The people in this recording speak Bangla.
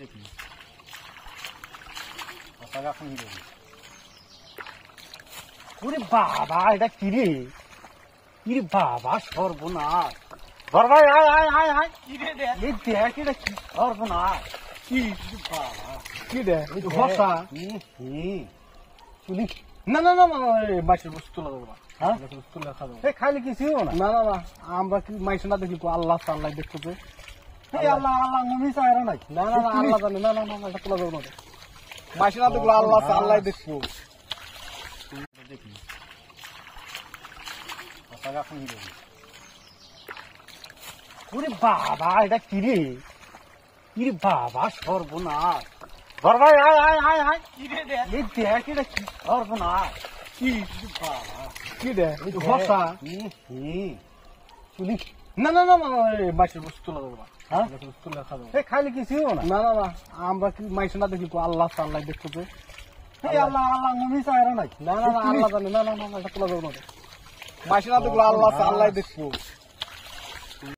দেখি টাকা ফোন দেবো। ওরে বাবা, এটা কি রে? কি রে বাবা, সর্বনাশ! বড় ভাই, আয় আয় আয় আয়। কি রে দে? এই দেখ, এটা কি সর্বনাশ! কি বাবা, কি দে? এই দেখ। ঘষা? চুলি না না না না না, এই মাইসের বস্তু তুলে দেবো না। হ্যাঁ? মাইসের বস্তু তুলে খাওয়া দেবো এই খাইলে কিছুই না। না না না, আমরা কি মাইসে না দেখি আল্লাহ আল্লাহ দেখতো তো। এই আল্লাহ আল্লাহ মুমি চায়রা নাই। না না না, আল্লাহ জানে। না না না না, এটা তুলে দেবো না। মাইসে না দেখলো আল্লাহ আল্লাহ দেখবো। দেখি টাকা ফোন দেবো। ওরে বাবা, এটা কি রে? কি রে বাবা, সর্বনাশ! বড় ভাই, আয় আয় আয় আয়। কি রে দে? এই দেখ, এটা কি সর্বনাশ! কি বাবা, কি দে? এই দেখ। ঘষা? চুলি না না না না না, এই মাইসের বস্তু তুলে দেবো না। হ্যাঁ? মাইসের বস্তু তুলে খাওয়া দেবো এই খাইলে কিছুই না। না না না, আমরা কি মাইসে না দেখি আল্লাহ আল্লাহ দেখতো তো। এই আল্লাহ আল্লাহ মুমি চায়রা নাই। না না না, আল্লাহ জানে। না না না, এটা তুলে দেবো না। মাইসে না দেখলো আল্লাহ আল্লাহ দেখবো।